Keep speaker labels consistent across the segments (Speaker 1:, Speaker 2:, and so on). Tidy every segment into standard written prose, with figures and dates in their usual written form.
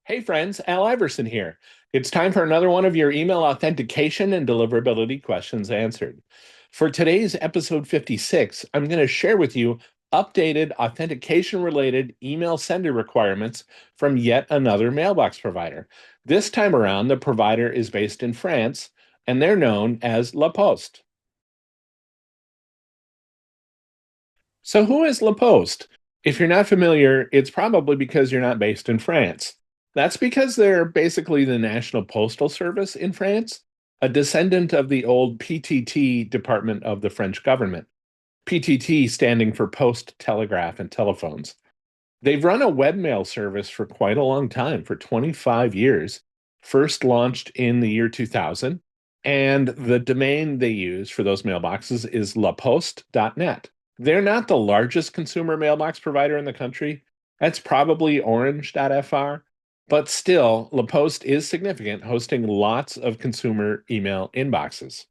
Speaker 1: Hey friends, Al Iverson here. It's time for another one of your email authentication and deliverability questions answered. For today's episode 56, I'm going to share with you updated authentication related email sender requirements from yet another mailbox provider. This time around, the provider is based in France and they're known as La Poste. So, who is La Poste? If you're not familiar, it's probably because you're not based in France. That's because they're basically the National Postal Service in France, a descendant of the old PTT department of the French government. PTT standing for Post, Telegraph, and Telephones. They've run a webmail service for quite a long time, for 25 years, first launched in the year 2000. And the domain they use for those mailboxes is laposte.net. They're not the largest consumer mailbox provider in the country. That's probably orange.fr, but still, La Poste is significant, hosting lots of consumer email inboxes.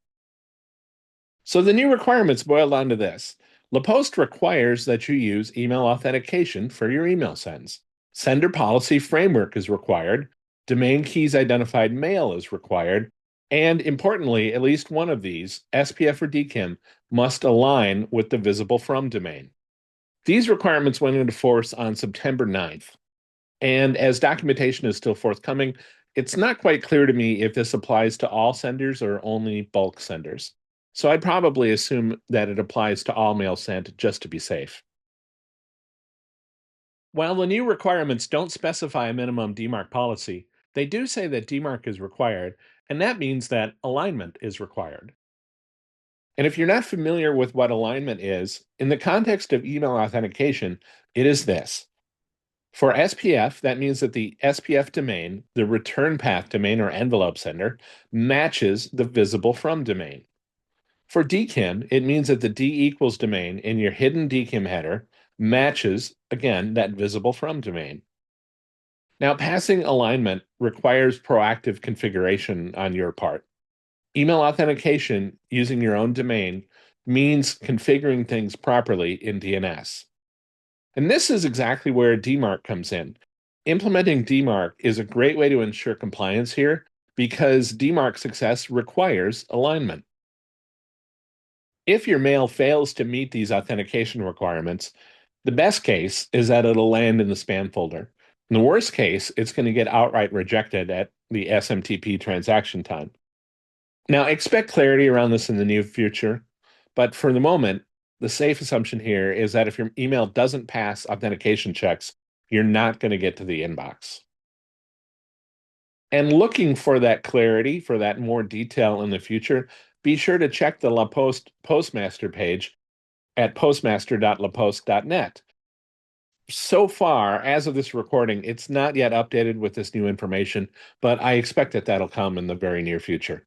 Speaker 1: So the new requirements boil down to this. La Poste requires that you use email authentication for your email sends. Sender policy framework is required. Domain keys identified mail is required. And importantly, at least one of these, SPF or DKIM, must align with the visible from domain. These requirements went into force on September 9th. And as documentation is still forthcoming, it's not quite clear to me if this applies to all senders or only bulk senders. So I'd probably assume that it applies to all mail sent just to be safe. While the new requirements don't specify a minimum DMARC policy, they do say that DMARC is required, and that means that alignment is required. And if you're not familiar with what alignment is, in the context of email authentication, it is this. For SPF, that means that the SPF domain, the return path domain or envelope sender, matches the visible from domain. For DKIM, it means that the D equals domain in your hidden DKIM header matches, again, that visible from domain. Now, passing alignment requires proactive configuration on your part. Email authentication using your own domain means configuring things properly in DNS. And this is exactly where DMARC comes in. Implementing DMARC is a great way to ensure compliance here because DMARC success requires alignment. If your mail fails to meet these authentication requirements, the best case is that it'll land in the spam folder. In the worst case, it's going to get outright rejected at the SMTP transaction time. Now, expect clarity around this in the near future, but for the moment, the safe assumption here is that if your email doesn't pass authentication checks, you're not going to get to the inbox. And looking for that clarity, for that more detail in the future, be sure to check the La Poste Postmaster page at postmaster.laposte.net. So far, as of this recording, it's not yet updated with this new information, but I expect that that'll come in the very near future.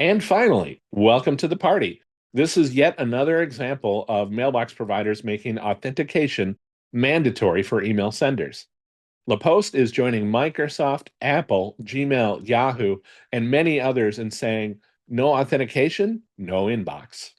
Speaker 1: And finally, welcome to the party. This is yet another example of mailbox providers making authentication mandatory for email senders. La Poste is joining Microsoft, Apple, Gmail, Yahoo, and many others in saying no authentication, no inbox.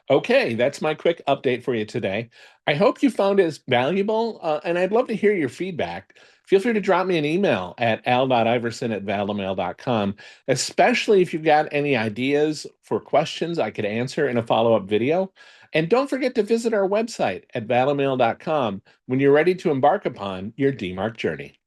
Speaker 1: Okay, that's my quick update for you today. I hope you found it valuable, and I'd love to hear your feedback. Feel free to drop me an email at al.iverson@valamail.com, especially if you've got any ideas for questions I could answer in a follow-up video. And don't forget to visit our website at valamail.com when you're ready to embark upon your DMARC journey.